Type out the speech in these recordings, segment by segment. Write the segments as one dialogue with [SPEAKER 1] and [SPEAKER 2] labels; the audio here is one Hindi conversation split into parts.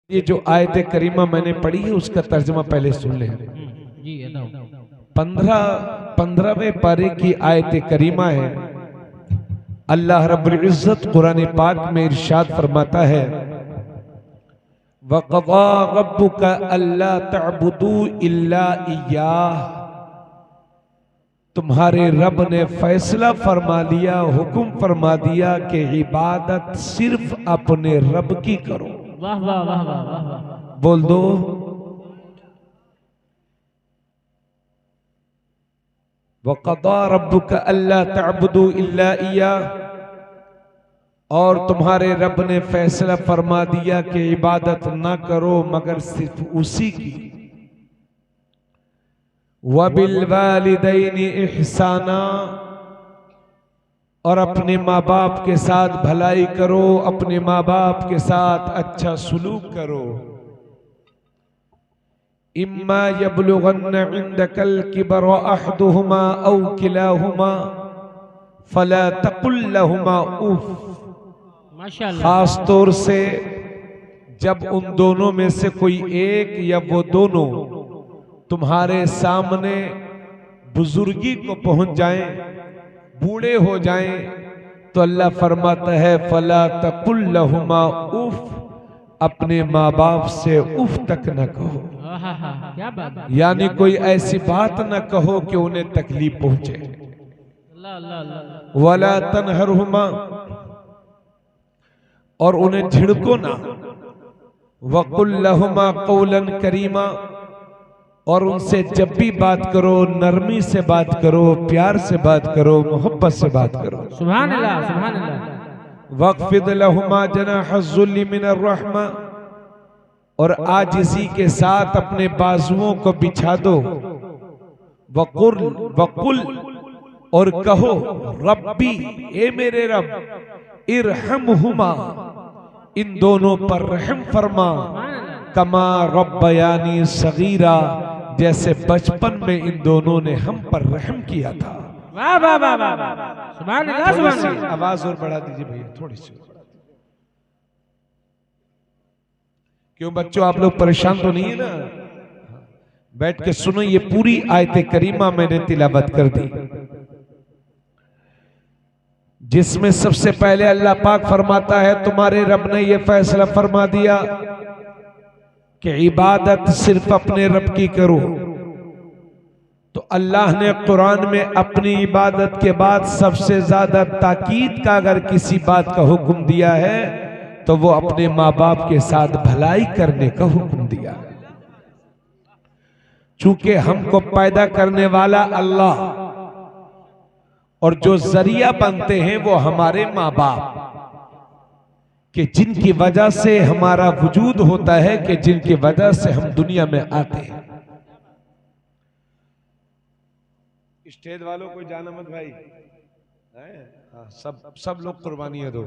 [SPEAKER 1] ये जो आयत करीमा मैंने पढ़ी है उसका तर्जुमा पहले सुन लें।
[SPEAKER 2] जी
[SPEAKER 1] 15वें पारे की आयत करीमा है। अल्लाह रब्बुल इज्जत कुरान पाक में इरशाद फरमाता है, वक़ज़ा रब्बुका अल्ला तअबुदू इल्ला इय्याह। तुम्हारे रब ने फैसला फरमा लिया, हुक्म फरमा दिया कि इबादत सिर्फ अपने रब की करो।
[SPEAKER 2] वाह वाह वाह वाह वाह।
[SPEAKER 1] बोल दो, वक़ज़ा रब्बुका अल्ला तअबुदू इल्ला इय्याह, और तुम्हारे रब ने फैसला फरमा दिया कि इबादत ना करो मगर सिर्फ उसी की। वबिल वालिदैनि इहसाना, और अपने माँ बाप के साथ भलाई करो, अपने माँ बाप के साथ अच्छा सुलूक करो। इम्मा यबलुगन्ना इंदकल किबर अहदुहुमा औ किलाहुमा फला तकुल लहुमा उफ।
[SPEAKER 2] माशाअल्लाह।
[SPEAKER 1] खास तौर से जब उन दोनों में से कोई एक या वो दोनों तुम्हारे सामने बुजुर्गी को पहुंच जाएं, बूढ़े हो जाएं, तो अल्लाह फरमाता है फला तकुल लहुमा उफ, अपने माँ बाप से उफ तक न कहो।
[SPEAKER 2] क्या बात है।
[SPEAKER 1] यानी कोई ऐसी बात न कहो कि उन्हें तकलीफ पहुंचे।
[SPEAKER 2] अल्लाह अल्लाह अल्लाह।
[SPEAKER 1] वला तनहरहुमा, और उन्हें झिड़को ना। वकुल लहुमा कौलन करीमा, और उनसे जब भी बात करो नरमी से बात करो, प्यार से बात करो, मोहब्बत से बात करो।
[SPEAKER 2] सुभान अल्लाह सुभान अल्लाह।
[SPEAKER 1] वक़्फ़िद लहुमा जनाहज़्ज़ुल्लि मिनर रहमा, और आजिज़ी के साथ अपने बाजुओं को बिछा दो। वकुल, और कहो रब्बी, ए मेरे रब, इरहमहुमा, इन दोनों पर रहम फरमा, कमा रब्बयानी सगीरा, जैसे बचपन में इन दोनों ने हम पर रहम किया था।
[SPEAKER 2] वाह वाह वाह वाह वाह। सुभान अल्लाह सुभान अल्लाह।
[SPEAKER 1] आवाज और बढ़ा दीजिए भैया थोड़ी सी। क्यों बच्चों, आप लोग परेशान तो नहीं है ना? बैठ के सुनो, ये पूरी आयत करीमा मैंने तिलावत कर दी, जिसमें सबसे पहले अल्लाह पाक फरमाता है तुम्हारे रब ने यह फैसला फरमा दिया कि इबादत सिर्फ अपने रब की करो। तो अल्लाह ने कुरान में अपनी इबादत के बाद सबसे ज्यादा ताकीद का अगर किसी बात का हुक्म दिया है तो वो अपने माँ बाप के साथ भलाई करने का हुक्म दिया। चूंकि हमको पैदा करने वाला अल्लाह, और जो जरिया बनते हैं वो हमारे माँ बाप, कि जिनकी वजह से हमारा वजूद होता है, कि जिनकी वजह से हम दुनिया में आते हैं। स्टेज वालों को जाना मत भाई, हाँ, सब लोग कुर्बानियां दो।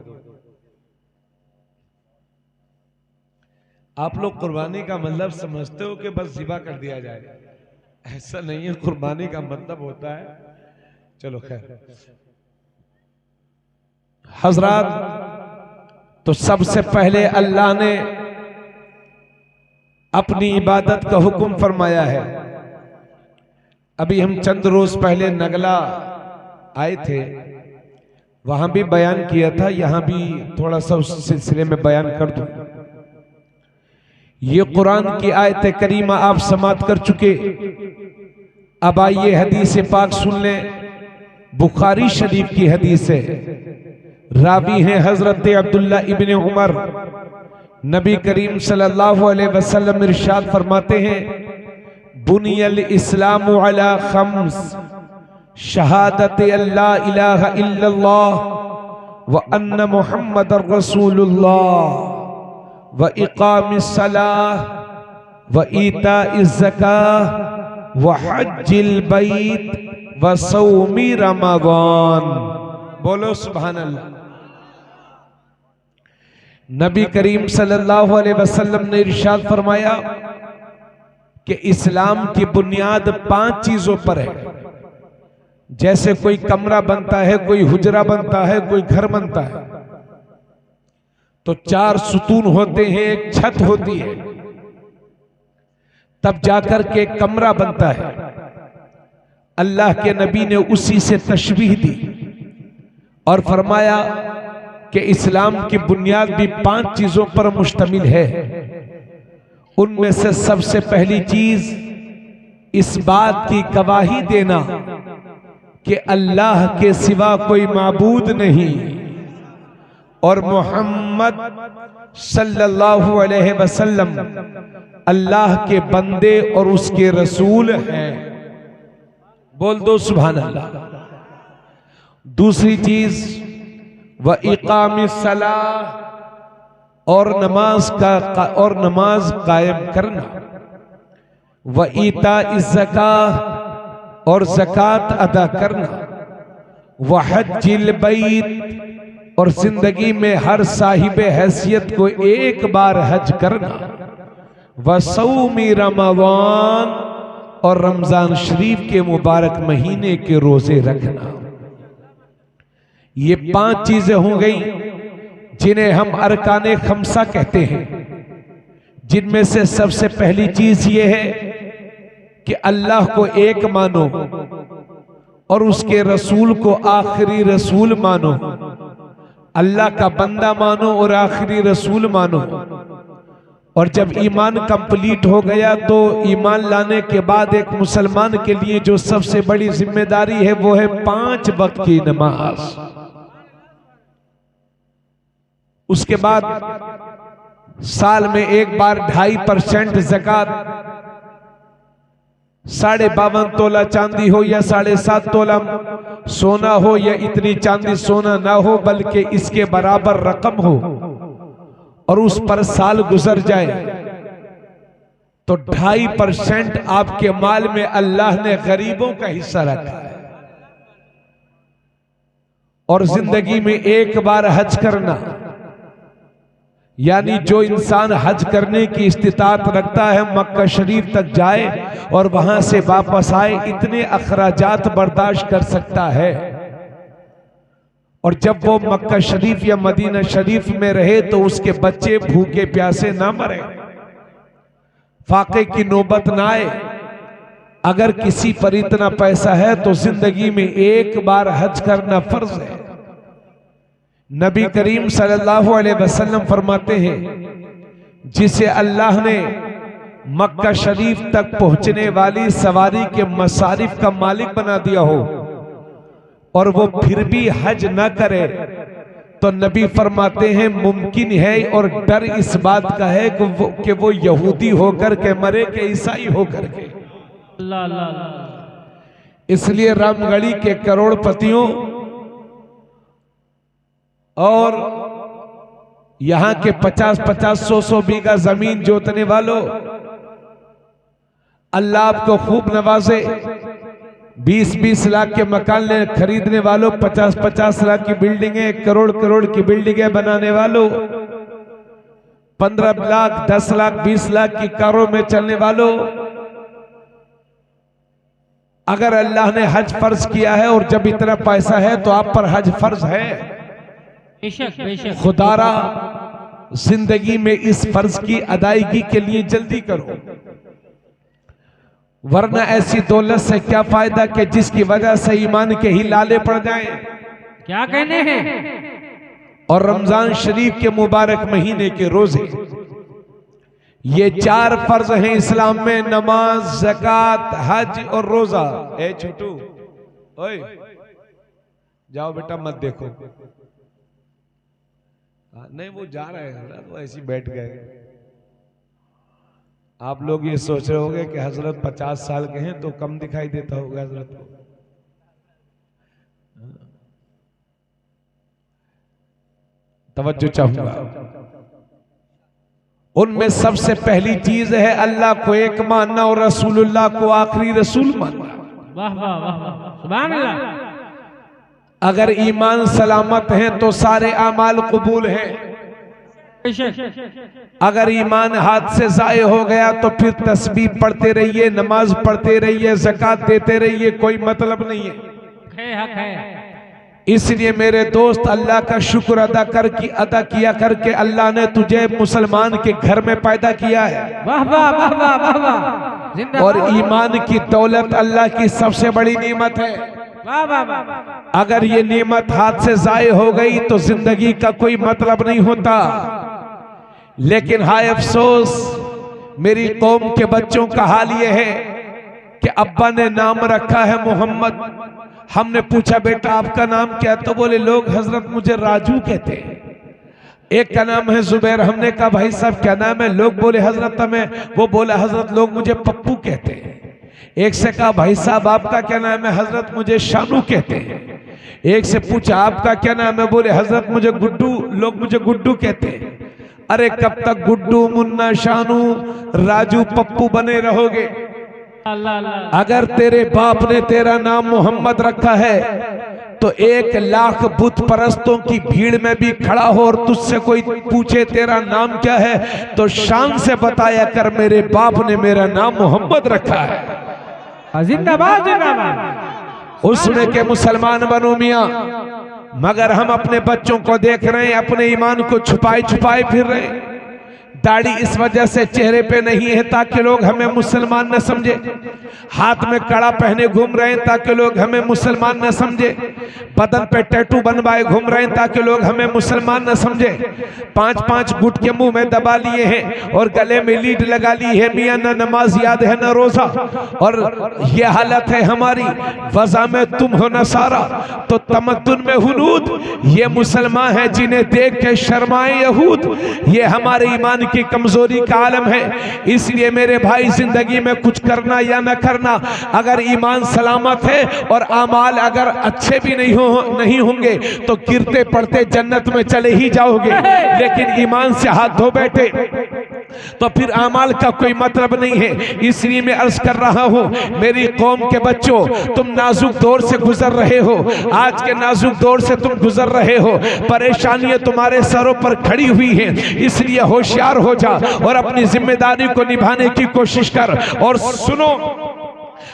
[SPEAKER 1] आप लोग कुर्बानी का मतलब समझते हो कि बस ज़िबा कर दिया जाए, ऐसा नहीं है। कुर्बानी का मतलब होता है, चलो खैर हजरात, तो सबसे पहले अल्लाह ने अपनी इबादत का हुक्म फरमाया है। अभी हम चंद रोज पहले नगला आए थे, वहां भी बयान किया था, यहां भी थोड़ा सा उस सिलसिले में बयान कर दूं। ये कुरान की आयत करीमा आप समाप्त कर चुके। अब आइए हदीस पाक सुन लें। बुखारी शरीफ की हदीस है, रावी हैं हजरत अब्दुल्ला इब्ने उमर। नबी करीम सल्लल्लाहु अलैहि वसल्लम इरशाद फरमाते हैं, बुनियल इस्लामु अला खम्स, शहादत अल्ला इलाहा इल्लल्लाह व अन्न मुहम्मदर रसूलुल्लाह व इकामिस सलाह व ईताइज ज़काह व हज्जिल बैत व सौमी रमज़ान। बोलो सुभान अल्लाह। नबी करीम सल्लल्लाहु अलैहि वसल्लम ने इरशाद फरमाया कि इस्लाम की बुनियाद 5 चीजों पर है। जैसे कोई कमरा बनता है, कोई हुजरा बनता है, कोई घर बनता है, तो 4 सुतून होते हैं, एक छत होती है, तब जाकर के कमरा बनता है। अल्लाह के नबी ने उसी से तशबीह दी और फरमाया कि इस्लाम की बुनियाद भी 5 चीजों पर मुश्तमिल है। उनमें से सबसे पहली चीज इस बात की गवाही देना कि अल्लाह के सिवा कोई माबूद नहीं और मोहम्मद सल्लल्लाहु अलैहि वसल्लम अल्लाह के बंदे और उसके रसूल हैं। बोल दो सुभान अल्लाह। दूसरी चीज व इकामिस सलाह, और नमाज कायम करना, व ईता ज़कात, और ज़कात अदा करना, व हज्जिल बैत, और जिंदगी में हर साहिब हैसियत को एक बार हज करना, व सौमी रमज़ान, और रमजान शरीफ के मुबारक महीने के रोजे रखना। ये 5 चीजें हो गई जिन्हें हम अरकाने खमसा कहते हैं, जिनमें से सबसे पहली चीज ये है कि अल्लाह को एक मानो और उसके रसूल को आखिरी रसूल मानो, अल्लाह का बंदा मानो और आखिरी रसूल मानो। और जब ईमान कंप्लीट हो गया तो ईमान लाने के बाद एक मुसलमान के लिए जो सबसे बड़ी जिम्मेदारी है वो है 5 वक्त की नमाज। उसके बाद साल में एक बार 2.5% ज़कात, 52.5 तोला चांदी हो या 7.5 तोला सोना हो या इतनी चांदी सोना ना हो बल्कि इसके बराबर रकम हो, और उस पर साल गुजर जाए तो 2.5% आपके माल में अल्लाह ने गरीबों का हिस्सा रखा है। और जिंदगी में एक बार हज करना, यानी जो इंसान हज करने की इस्तिताअत रखता है मक्का शरीफ तक जाए और वहां से वापस आए, इतने अखराजात बर्दाश्त कर सकता है। और जब वो मक्का शरीफ या मदीना शरीफ में रहे तो उसके बच्चे भूखे प्यासे ना मरे, फाके की नौबत ना आए। अगर किसी पर इतना पैसा है तो जिंदगी में एक बार हज करना फर्ज है। नबी करीम सल्लल्लाहु अलैहि वसल्लम फरमाते हैं, जिसे अल्लाह ने मक्का शरीफ तक पहुंचने वाली सवारी के मसारिफ का मालिक बना दिया हो और वो फिर भी हज न करे, तो नबी फरमाते हैं मुमकिन है और डर इस बात का है कि वो यहूदी होकर के मरे के ईसाई होकर के।
[SPEAKER 2] अल्लाह अल्लाह।
[SPEAKER 1] इसलिए रामगढ़ी के करोड़पतियों और यहां के 50-50, 100-100 बीघा जमीन जोतने वालों, अल्लाह आपको खूब नवाजे। 20-20 लाख के मकान खरीदने वालों, 50-50 लाख की बिल्डिंगें, 1 करोड़ की बिल्डिंगें बनाने वालों, 15 लाख, 10 लाख, 20 लाख की कारों में चलने वालों, अगर अल्लाह ने हज फर्ज किया है और जब इतना पैसा है तो आप पर हज फर्ज है।
[SPEAKER 2] बेशक बेशक।
[SPEAKER 1] खुदारा जिंदगी में इस फर्ज की अदायगी के लिए जल्दी करो, वरना ऐसी दौलत से क्या फायदा कि जिसकी वजह से ईमान के ही लाले पड़ जाएं।
[SPEAKER 2] क्या कहने हैं।
[SPEAKER 1] और रमजान शरीफ के मुबारक महीने के रोजे, ये 4 फर्ज हैं इस्लाम में, नमाज, ज़कात, हज और रोजा। ए छोटू, ओए जाओ बेटा, मत देखो। नहीं, वो जा रहे हैं ना, तो ऐसे बैठ गए। आप लोग ये सोच रहे होंगे कि हजरत 50 साल के हैं तो कम दिखाई देता होगा हजरत को। तवज्जो चाहूंगा। उनमें सबसे पहली चीज है अल्लाह को एक मानना और रसूलुल्लाह को आखिरी रसूल मानना।
[SPEAKER 2] वाह वाह वाह वाह, सुभान अल्लाह।
[SPEAKER 1] अगर ईमान सलामत है तो सारे अमाल कबूल हैं। अगर ईमान हाथ से जाये हो गया तो फिर तस्बीह पढ़ते रहिए, नमाज पढ़ते रहिए, ज़कात देते रहिए, कोई मतलब नहीं है।
[SPEAKER 2] हक है।
[SPEAKER 1] इसलिए मेरे दोस्त, अल्लाह का शुक्र अदा किया करके अल्लाह ने तुझे मुसलमान के घर में पैदा किया है।
[SPEAKER 2] वाह वाह वाह वाह वाह वाह, जिंदाबाद।
[SPEAKER 1] और ईमान की दौलत अल्लाह की सबसे बड़ी नेमत है।
[SPEAKER 2] वाह वाह वाह।
[SPEAKER 1] अगर ये नेमत हाथ से जाये हो गई तो जिंदगी का कोई मतलब नहीं होता। लेकिन हाय अफसोस, मेरी कौम के बच्चों का हाल ये है कि अब्बा ने नाम रखा है मोहम्मद। हमने पूछा बेटा आपका नाम क्या? तो बोले लोग हजरत मुझे राजू कहते हैं। एक का नाम है जुबैर। हमने कहा भाई साहब क्या नाम है? लोग बोले हजरत हमें, वो बोले हजरत लोग मुझे पप्पू कहते हैं। एक से कहा भाई साहब आपका क्या नाम है? हजरत मुझे शानू कहते हैं। एक से पूछा आपका क्या नाम है? बोले हजरत मुझे गुड्डू, लोग मुझे गुड्डू कहते हैं। अरे कब तक गुड्डू, मुन्ना, शानू, राजू, पप्पू बने रहोगे? अगर तेरे बाप ने तेरा नाम मोहम्मद रखा है तो 1,00,000 बुत परस्तों की भीड़ में भी खड़ा हो और तुझसे कोई पूछे तेरा नाम क्या है तो शान से बताया कर मेरे बाप ने मेरा नाम मोहम्मद रखा है।
[SPEAKER 2] जिंदाबाद जिंदाबाद।
[SPEAKER 1] उसमें के मुसलमान बनो मियां, मगर हम अपने बच्चों को देख रहे हैं अपने ईमान को छुपाए छुपाए फिर रहे हैं। दाढ़ी इस वजह से चेहरे पे नहीं है ताकि लोग हमें मुसलमान न समझे। हाथ में कड़ा पहने घूम रहे हैं ताकि लोग हमें मुसलमान न समझे। बदन पे टैटू बनवाए घूम रहे हैं ताकि लोग हमें मुसलमान न समझे। 5-5 गुटके मुंह में दबा लिए हैं और गले में लीड लगा ली है। मियां न नमाज याद है न रोजा, और ये हालत है हमारी। वज़ा में तुम हो नसारा तो तमद्दुन में हुनूद। ये मुसलमान है जिन्हें देख के शर्माए यहूद। ये हमारे ईमान की कमजोरी का आलम है। इसलिए मेरे भाई, जिंदगी में कुछ करना या न करना, अगर ईमान सलामत है और आमाल अगर अच्छे भी नहीं होंगे तो गिरते पड़ते जन्नत में चले ही जाओगे। लेकिन ईमान से हाथ धो बैठे तो फिर आमाल का कोई मतलब नहीं है। इसलिए मैं अर्ज कर रहा हूं मेरी कौम के बच्चों, तुम नाजुक दौर से गुजर रहे हो। आज के नाजुक दौर से तुम गुजर रहे हो। परेशानियां तुम्हारे सरों पर खड़ी हुई हैं। इसलिए होशियार हो जा और अपनी जिम्मेदारी को निभाने की कोशिश कर। और सुनो,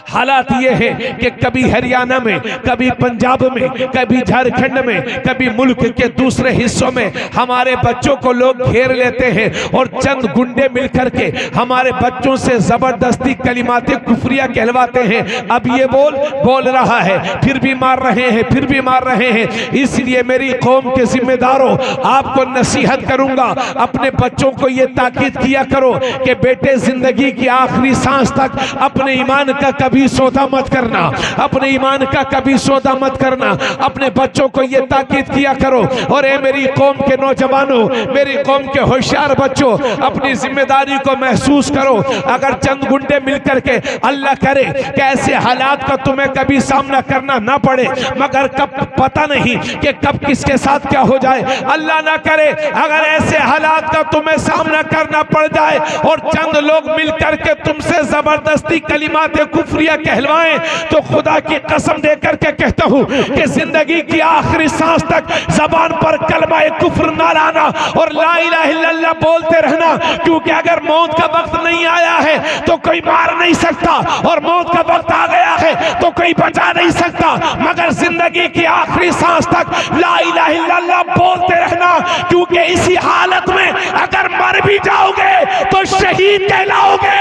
[SPEAKER 1] हालात ये है कि कभी हरियाणा में, कभी पंजाब में, कभी झारखंड में, कभी मुल्क के दूसरे हिस्सों में हमारे बच्चों को लोग घेर लेते हैं और चंद गुंडे मिलकर के हमारे बच्चों से जबरदस्ती कलिमाते कुफरिया कहलवाते हैं। अब ये बोल रहा है, फिर भी मार रहे हैं, फिर भी मार रहे हैं। इसलिए मेरी कौम के जिम्मेदारों, आपको नसीहत करूंगा, अपने बच्चों को ये ताकीद किया करो कि बेटे जिंदगी की आखिरी सांस तक अपने ईमान का कभी सौदा मत करना, अपने ईमान का कभी सौदा मत करना। अपने बच्चों को यह ताकीद किया करो। और ए मेरी कौम के नौजवानों, मेरी कौम के होशियार बच्चों, अपनी जिम्मेदारी को महसूस करो। अगर चंद गुंडे मिलकर के, अल्लाह करे कि ऐसे हालात का तुम्हें कभी सामना करना ना पड़े, मगर कब पता नहीं कि कब किसके साथ क्या हो जाए। अल्लाह ना करे अगर ऐसे हालात का तुम्हें सामना करना पड़ जाए और चंद लोग मिलकर के तुमसे जबरदस्ती कलिमाते कुफरिया कहलवाएं, तो खुदा की कसम देकर के कहता हूं कि जिंदगी की आखिरी सांस तक जबान पर कलमा कुफ्र ना लाना और ला इलाहा इल्लल्लाह बोलते रहना। क्योंकि अगर मौत का वक्त नहीं आया है तो कोई मार नहीं सकता, और मौत का वक्त आ गया है तो कोई बचा नहीं सकता। मगर जिंदगी की आखिरी सांस तक ला इलाहा इल्लल्लाह बोलते रहना, क्योंकि इसी हालत में अगर मर भी जाओगे तो शहीद कहलाओगे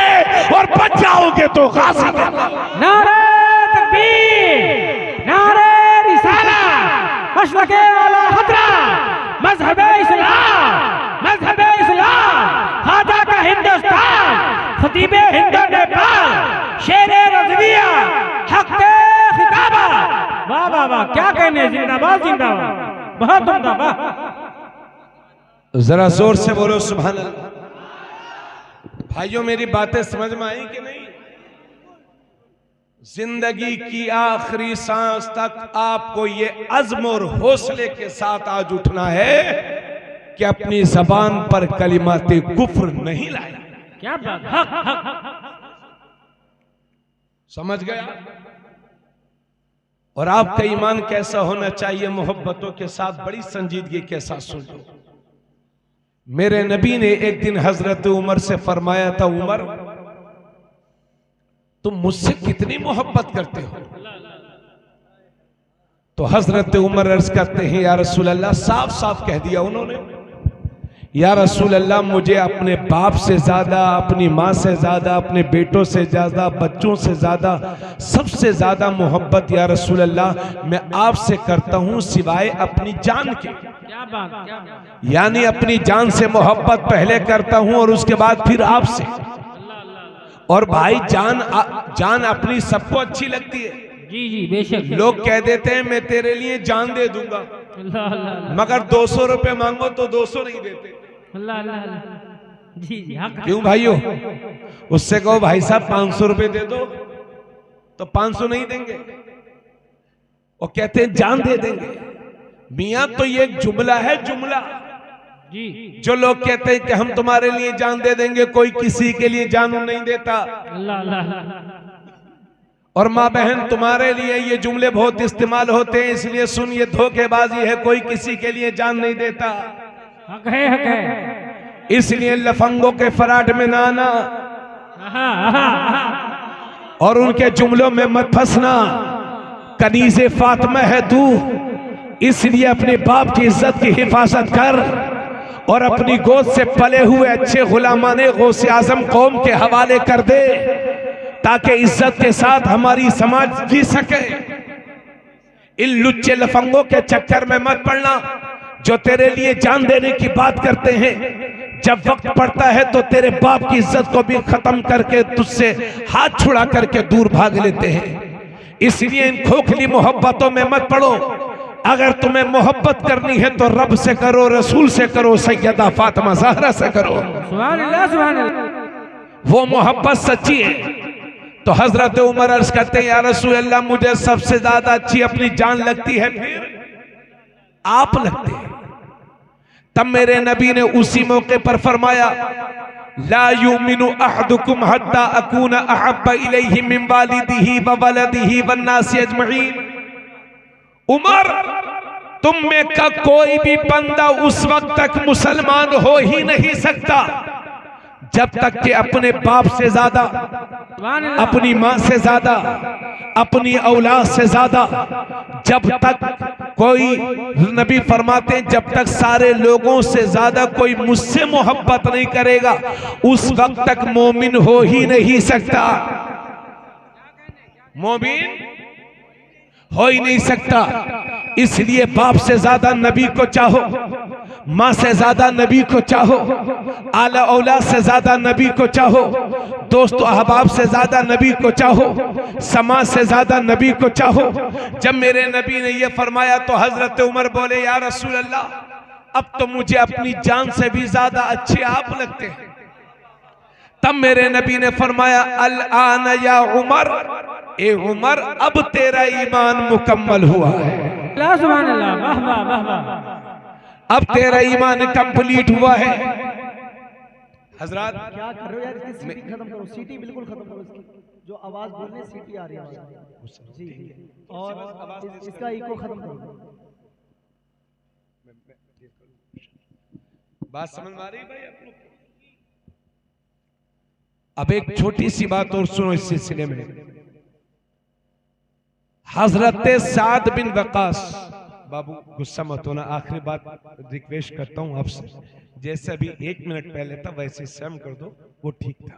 [SPEAKER 1] और बच जाओगे तो गाजी कहलाओगे।
[SPEAKER 2] नारे तकबीर, नारे रिसाला, मशरक़े आला हज़रत, मज़हबे इस्लाम, मज़हबे इस्लाम, ख़ाजा का हिंदुस्तान, ख़तीबे हिंद नेपाल, शेरे रज़विया, हक़्क़े ख़िताबा। वाह वाह वाह, क्या कहने, जिंदाबाद जिंदाबाद, बहुत उम्दा। वाह,
[SPEAKER 1] जरा जोर से बोलो सुभान अल्लाह। भाइयों, मेरी बातें समझ में आई कि नहीं? जिंदगी की आखिरी सांस तक आपको ये अज़्म और हौसले के साथ आज उठना है कि अपनी जबान पर कलिमाते कुफ्र नहीं लाया।
[SPEAKER 2] क्या बात,
[SPEAKER 1] समझ गया? और आपका ईमान कैसा होना चाहिए, मोहब्बतों के साथ बड़ी संजीदगी के साथ सुनो। मेरे नबी ने एक दिन हजरत उमर से फरमाया था, उमर तुम मुझसे कितनी मोहब्बत करते हो? तो हजरत उमर अर्ज करते हैं, या रसूल अल्लाह, साफ साफ कह दिया उन्होंने, या रसूल अल्लाह, मुझे अपने बाप से ज्यादा, अपनी माँ से ज्यादा, अपने बेटों से ज्यादा, बच्चों से ज्यादा, सबसे ज्यादा मोहब्बत या रसूल अल्लाह मैं आपसे करता हूँ सिवाय अपनी जान के।
[SPEAKER 2] क्या बात,
[SPEAKER 1] यानी अपनी जान से मोहब्बत पहले करता हूँ और उसके बाद फिर आपसे। और भाई जान अपनी सबको अच्छी लगती है।
[SPEAKER 2] जी जी बेशक।
[SPEAKER 1] लोग कह देते हैं मैं तेरे लिए जान दे दूंगा, मगर 200 रुपए मांगो तो 200 नहीं देते।
[SPEAKER 2] अल्लाह अल्लाह अल्लाह। जी जी हाँ।
[SPEAKER 1] क्यों भाइयों? उससे कहो भाई साहब 500 रुपए दे दो, तो 500 नहीं देंगे, वो कहते हैं जान दे देंगे। मियां तो ये एक जुमला है, जुमला।
[SPEAKER 2] जी।
[SPEAKER 1] जो लोग कहते हैं कि हम तुम्हारे लिए जान दे देंगे, कोई किसी के लिए जान नहीं देता।
[SPEAKER 2] अल्लाह अल्लाह।
[SPEAKER 1] और माँ बहन तुम्हारे लिए ये जुमले बहुत इस्तेमाल होते हैं, इसलिए सुन, ये धोखेबाजी है, कोई किसी के लिए जान नहीं देता।
[SPEAKER 2] हक है, हक है।
[SPEAKER 1] इसलिए लफंगों के फराट में ना आना और उनके जुमलों में मत फंसना। कनीज़े फातिमा है तू, इसलिए अपने बाप की इज्जत की हिफाजत कर और अपनी गोद से पले हुए अच्छे गुलामाने गौसे आजम कौम के हवाले कर दे, ताकि इज्जत के साथ हमारी समाज जी सके। इन लुच्चे लफंगों के चक्कर में मत पड़ना जो तेरे लिए जान देने की बात करते हैं। जब वक्त पड़ता है तो तेरे बाप की इज्जत को भी खत्म करके तुझसे हाथ छुड़ा करके दूर भाग लेते हैं। इसलिए इन खोखली मोहब्बतों में मत पड़ो। अगर तुम्हें मोहब्बत करनी है तो रब से करो, रसूल से करो, सैयदा फातिमा ज़हरा से करो।
[SPEAKER 2] सुभान अल्लाह, सुभान अल्लाह।
[SPEAKER 1] वो मोहब्बत सच्ची है। तो हजरत उमर अर्ज करते हैं, या रसूल अल्लाह, मुझे सबसे ज्यादा अच्छी अपनी जान लगती है, फिर आप लगते हैं। तब मेरे नबी ने उसी मौके पर फरमाया, ला युमिनु अहदुकुम हत्ता अकूना अहब्बा इलैहि मिन वालिदिही व वलदिही वन्नासी अजमईन। उमर, तुम में का कोई भी बंदा उस वक्त तक मुसलमान हो ही नहीं सकता जब तक कि अपने बाप से ज्यादा, अपनी माँ से ज्यादा, अपनी औलाद से ज्यादा, जब तक कोई, नबी फरमाते हैं, जब तक सारे लोगों से ज्यादा कोई मुझसे मोहब्बत नहीं करेगा उस वक्त तक मोमिन हो ही नहीं सकता। मोमिन हो ही नहीं सकता। इसलिए बाप से ज्यादा नबी को चाहो, माँ से ज्यादा नबी को चाहो, आला औलाद से ज्यादा नबी को चाहो, दोस्तों अहबाब से ज्यादा नबी को चाहो, समाज से ज्यादा नबी को चाहो। जब मेरे नबी ने यह फरमाया तो हजरत उमर बोले, या रसूल अल्लाह, अब तो मुझे अपनी जान से भी ज्यादा अच्छे आप लगते हैं। तब मेरे नबी ने फरमाया, अल आन या उमर, ए उमर, अब तेरा ईमान मुकम्मल हुआ है।
[SPEAKER 2] सुभान अल्लाह, वाह वाह वाह वाह।
[SPEAKER 1] अब तेरा ईमान कंप्लीट हुआ है। हजरत
[SPEAKER 3] क्या कर रहे हो यार? इसकी सीटी खत्म करो, सीटी बिल्कुल खत्म करो। इसकी जो आवाज बोलने सीटी आ रही है जी, और इसका इको खत्म करो।
[SPEAKER 1] बात समझ में आ रही है भाई आप लोग? अब एक छोटी सी बात और सुनो इस सिलसिले में। हजरत साद बिन वकास, बाबू गुस्सा मत होना, आखिरी बात रिक्वेस्ट करता हूं आपसे, जैसे अभी 1 मिनट पहले था वैसे सहम कर दो, वो ठीक था,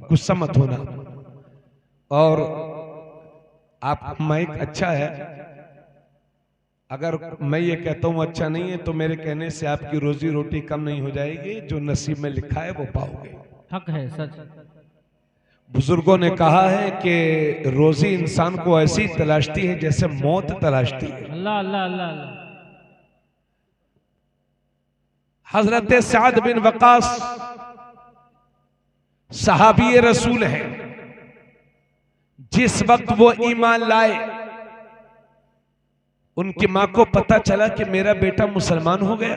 [SPEAKER 1] गुस्सा मत होना। और आप माइक अच्छा है, अगर मैं ये कहता हूं अच्छा नहीं है तो मेरे कहने से आपकी रोजी रोटी कम नहीं हो जाएगी, जो नसीब में लिखा है वो पाओगे।
[SPEAKER 2] हक है, सच।
[SPEAKER 1] बुजुर्गों ने कहा है कि रोजी इंसान को ऐसी तलाशती है जैसे मौत तलाशती है।
[SPEAKER 2] अल्लाह अल्लाह अल्लाह अल्लाह।
[SPEAKER 1] हजरत साद बिन वकास सहाबी रसूल है। जिस वक्त वो ईमान लाए, उनकी मां को पता चला कि मेरा बेटा मुसलमान हो गया,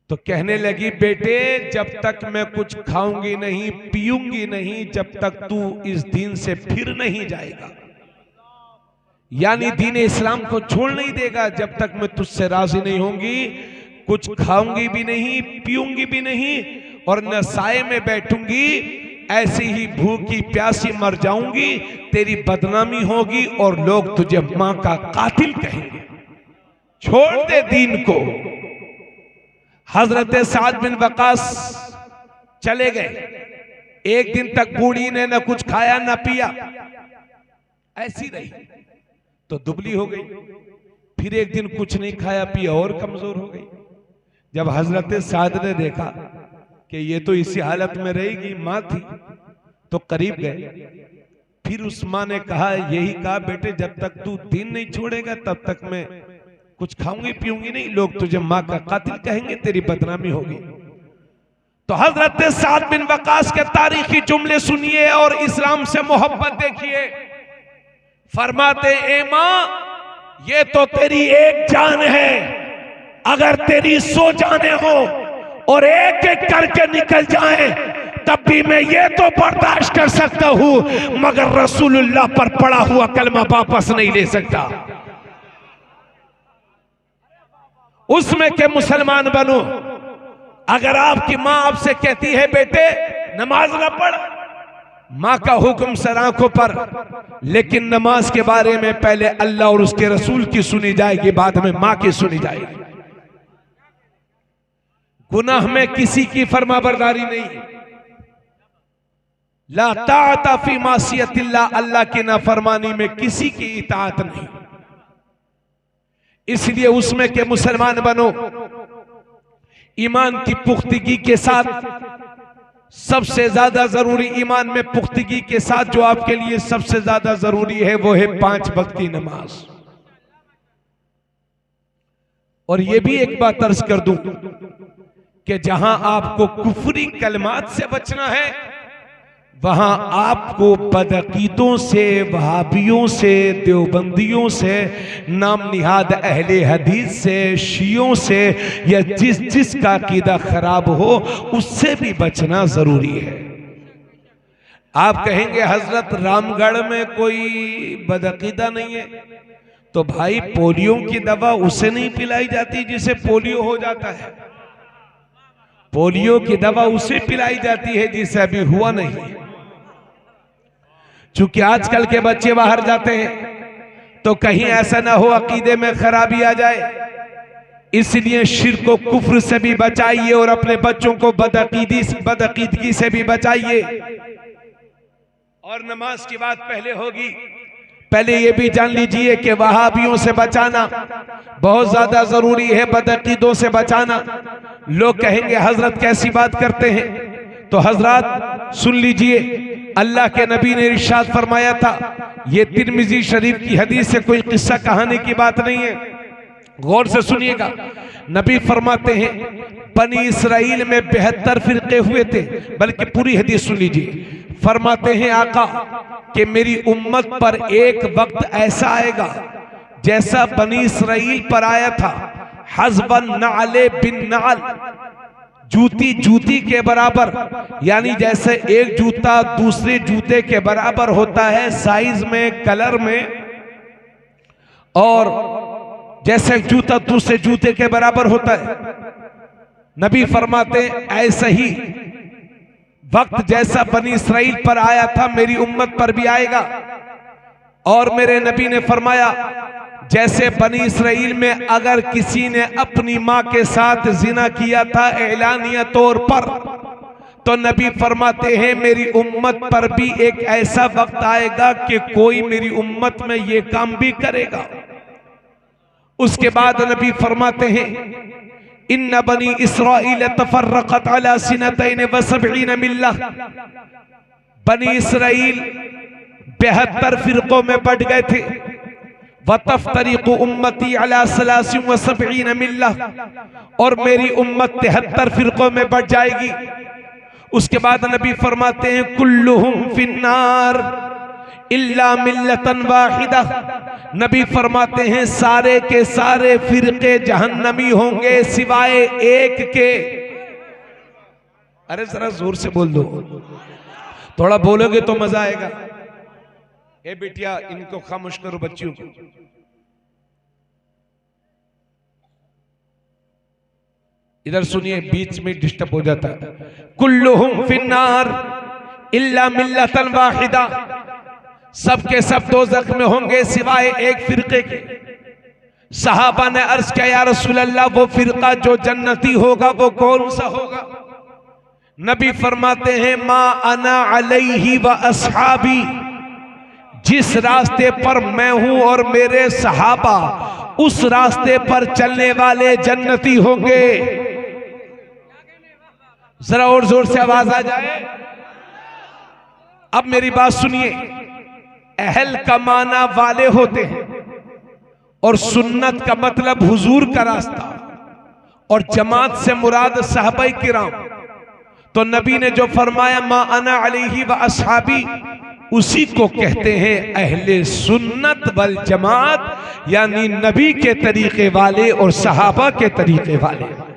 [SPEAKER 1] तो कहने लगी, बेटे जब तक मैं कुछ खाऊंगी नहीं, पीऊंगी नहीं, जब तक तू इस दीन से फिर नहीं जाएगा, यानी दीन इस्लाम को छोड़ नहीं देगा, जब तक मैं तुझसे राजी नहीं होंगी, कुछ खाऊंगी भी नहीं, पीऊंगी भी नहीं, और न साए में बैठूंगी, ऐसी ही भूखी प्यासी मर जाऊंगी, तेरी बदनामी होगी और लोग तुझे मां का कातिल कहेंगे। छोड़ दे दीन को। हजरत साद बिन वकास चले गए। एक दिन तक बूढ़ी ने न कुछ खाया न पिया, ऐसी रही तो दुबली हो गई। फिर एक दिन कुछ नहीं खाया पिया और कमजोर हो गई। जब हजरत साद ने देखा कि ये तो इसी हालत में रहेगी, मां थी, तो करीब गए। फिर उस मां ने कहा, यही कहा बेटे जब तक तू दीन नहीं छोड़ेगा तब तक मैं कुछ खाऊंगी पीऊंगी नहीं, लोग तुझे मां का कातिल कहेंगे, तेरी बदनामी होगी। तो हजरत साद बिन वकास के तारीखी जुमले सुनिए और इस्लाम से मोहब्बत देखिए। फरमाते, ए मां ये तो तेरी एक जान है, अगर तेरी 100 जानें हो और एक एक करके निकल जाए तब भी मैं ये तो बर्दाश्त कर सकता हूं, मगर रसूलुल्लाह पर पड़ा हुआ कलमा वापस नहीं ले सकता। उसमें के मुसलमान बनो। अगर आपकी मां आपसे कहती है बेटे नमाज ना पढ़, मां का हुक्म सर आंखों पर, लेकिन नमाज के बारे में पहले अल्लाह और उसके रसूल की सुनी जाएगी, बाद में मां की सुनी जाएगी। गुनाह में किसी की फरमाबरदारी नहीं। ला ताअता फी मासियतिल्लाह, अल्लाह की नाफरमानी में किसी की इताअत नहीं। इसलिए उसमें के मुसलमान बनो। ईमान की पुख्तगी के साथ सबसे ज्यादा जरूरी, ईमान में पुख्तगी के साथ जो आपके लिए सबसे ज्यादा जरूरी है वो है 5 वक्त की नमाज। और ये भी एक बात अर्ज कर दूं कि जहां आपको कुफरी कलमात से बचना है, वहां आपको बदअकीदों से, वहाबियों से, देवबंदियों से, नाम निहाद अहले हदीस से, शियों से, या जिसका अकीदा खराब हो उससे भी बचना जरूरी है। आप कहेंगे हजरत रामगढ़ में कोई बदअकीदा नहीं है, तो भाई पोलियो की दवा उसे नहीं पिलाई जाती जिसे पोलियो हो जाता है। पोलियो की दवा उसे पिलाई जाती है जिसे अभी हुआ नहीं। चूंकि आजकल के बच्चे बाहर जाते हैं तो कहीं ऐसा ना हो अकीदे में खराबी आ जाए, इसलिए शिर्क व कुफ्र से भी बचाइए और अपने बच्चों को बदअकीदगी से भी बचाइए। और नमाज की बात पहले होगी। पहले ये भी जान लीजिए कि वहाबियों से बचाना बहुत ज्यादा जरूरी है, बदअकीदों से बचाना। लोग कहेंगे हजरत कैसी बात करते हैं, तो हजरत सुन लीजिए, अल्लाह के नबी ने इरशाद फरमाया था, ये तिरमिजी शरीफ की हदीस से कोई किस्सा कहानी की बात नहीं है, गौर से सुनिएगा। नबी फरमाते हैं बनी इसराइल में 72 फिरके हुए थे, बल्कि पूरी हदीस सुन लीजिए। फरमाते हैं आका कि मेरी उम्मत पर एक वक्त ऐसा आएगा जैसा बनी इसराइल पर आया था, हज़बन नाले बिन नाल, जूती जूती के बराबर, यानी जैसे एक जूता दूसरे जूते के बराबर होता है साइज में, कलर में, और जैसे जूता दूसरे जूते के बराबर होता है। नबी फरमाते ऐसा ही वक्त जैसा बनी इसराइल पर आया था मेरी उम्मत पर भी आएगा। और मेरे नबी ने फरमाया जैसे बनी इसराइल में अगर किसी ने अपनी मां के साथ जिना किया था एलानिया तौर पर, तो नबी फरमाते हैं मेरी उम्मत पर भी एक ऐसा वक्त आएगा कि कोई मेरी उम्मत में ये काम भी करेगा। उसके बाद नबी फरमाते हैं इन्ना बनी इसराइल तफर्रक़त अला सिनतैन व सबईन मिल्ला, बनी इसराइल 72 फिरकों में बढ़ गए थे। वतफ्तरिक़ु उम्मती अला सलासिन व सबईन मिल्ला, और मेरी उम्मत 73 फिरकों में बढ़ जाएगी। उसके बाद नबी फरमाते हैं कुल्लुहुम फिन्नार इल्ला मिल्लतन वाहिदा, नबी फरमाते हैं सारे के सारे फिरके जहन्नमी होंगे सिवाय एक के। अरे जरा जोर से बोल दो, थोड़ा बोलोगे तो मजा आएगा। ए बेटिया इनको खामोश करो, बच्चियों को। इधर सुनिए, बीच में डिस्टर्ब हो जाता है। कुल्लुहुम फिन्नार इल्ला मिल्लतन वाहिदा, सबके सब दोज़ख में होंगे सिवाय एक फिरके के। सहाबा ने अर्ज किया या रसूल अल्लाह, वो फिरका जो जन्नती होगा वो कौन सा होगा? नबी फरमाते हैं मा अना अलैहि व अस्हाबी, जिस रास्ते पर मैं हूं और मेरे सहाबा, उस रास्ते पर चलने वाले जन्नती होंगे। जरा और जोर से आवाज आ जाए। अब मेरी बात सुनिए, अहल का माना वाले होते हैं और सुन्नत का मतलब हुजूर का रास्ता, और जमात से मुराद सहाबाए किराम। तो नबी ने जो फरमाया मा अना अलैहि व अस्हाबी, उसी को कहते हैं अहले सुन्नत वल जमात, यानी नबी के तरीके वाले और सहाबा के तरीके वाले।